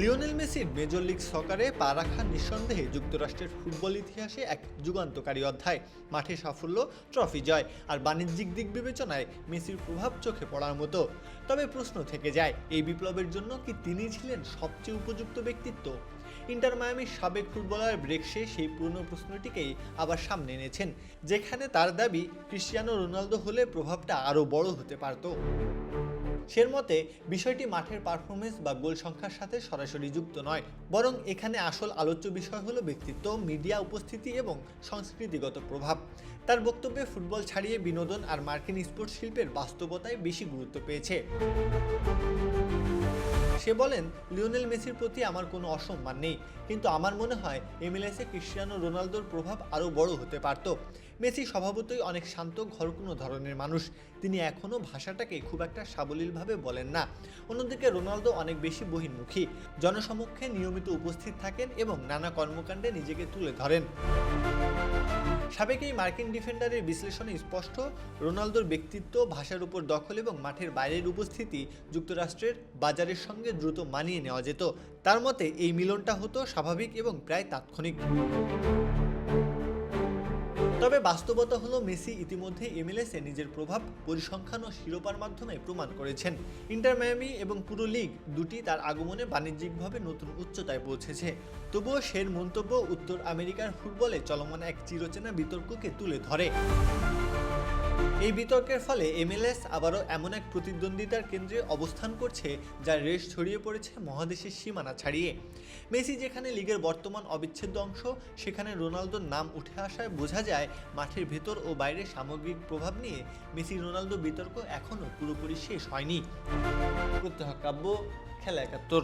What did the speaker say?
Lionel মেসির major league সকারে পা রাখা নিঃসন্দেহে যুক্তরাষ্ট্রের ফুটবল ইতিহাসে এক যুগান্তকারী অধ্যায়। মাঠে সাফল্য, ট্রফি জয় আর বাণিজ্যিক দিক বিবেচনায় মেসির প্রভাব চোখে পড়ার মতো। তবে প্রশ্ন থেকে যায়, এই বিপ্লবের জন্য কি তিনি ছিলেন সবচেয়ে উপযুক্ত ব্যক্তিত্ব? ইন্টার মায়ামির সাবেক ফুটবলার ব্রেকসে সেই পুরনো প্রশ্নটিকেই আবার সামনে এনেছেন, যেখানে তার দাবি ক্রিস্টিয়ানো রোনালদো হলে প্রভাবটা আরও বড় হতে পারত। সের মতে বিষয়টি মাঠের পারফরমেন্স বা গোল সংখ্যার সাথে সরাসরি যুক্ত নয়, বরং এখানে আসল আলোচ্য বিষয় হলো ব্যক্তিত্ব, মিডিয়া উপস্থিতি এবং সংস্কৃতিগত প্রভাব। তার বক্তব্যে ফুটবল ছাড়িয়ে বিনোদন আর মার্কিন স্পোর্টস শিল্পের বাস্তবতায় বেশি গুরুত্ব পেয়েছে। সে বলেন, লিওনেল মেসির প্রতি আমার কোনো অসম্মান নেই, কিন্তু আমার মনে হয় MLS-এ ক্রিস্টিয়ানো রোনালদোর প্রভাব আরও বড় হতে পারত। মেসি স্বভাবতই অনেক শান্ত, ঘরকুনো ধরনের মানুষ। তিনি এখনও ভাষাটাকে খুব একটা সাবলীলভাবে বলেন না। অন্যদিকে রোনালদো অনেক বেশি বহির্মুখী, জনসমক্ষে নিয়মিত উপস্থিত থাকেন এবং নানা কর্মকাণ্ডে নিজেকে তুলে ধরেন। সাবেক এই মার্কিন ডিফেন্ডারের বিশ্লেষণে স্পষ্ট, রোনালদোর ব্যক্তিত্ব, ভাষার উপর দখল এবং মাঠের বাইরের উপস্থিতি যুক্তরাষ্ট্রের বাজারের সঙ্গে দ্রুত মানিয়ে নেওয়া যেত। তার মতে এই মিলনটা হতো স্বাভাবিক এবং প্রায় তাৎক্ষণিক। তবে বাস্তবতা হলো মেসি ইতিমধ্যে MLS-এ নিজের প্রভাব পরিসংখ্যান ও শিরোপার মাধ্যমে প্রমাণ করেছেন। ইন্টার মায়ামি এবং পুরো লিগ দুটি তার আগমনে বাণিজ্যিকভাবে নতুন উচ্চতায় পৌঁছেছে। তবুও সের মন্তব্য উত্তর আমেরিকার ফুটবলে চলমান এক চিরচেনা বিতর্ককে তুলে ধরে। এই বিতর্কের ফলে MLS আবারও এমন এক প্রতিদ্বন্দ্বিতার কেন্দ্রে অবস্থান করছে, যার রেশ ছড়িয়ে পড়েছে মহাদেশের সীমানা ছাড়িয়ে। মেসি যেখানে লিগের বর্তমান অবিচ্ছেদ্য অংশ, সেখানে রোনালদোর নাম উঠে আসায় বোঝা যায় মাঠের ভেতর ও বাইরে সামগ্রিক প্রভাব নিয়ে মেসি রোনালদো বিতর্ক এখনও পুরোপুরি শেষ হয়নি। প্রত্যহ কাব্য, খেলা ৭১।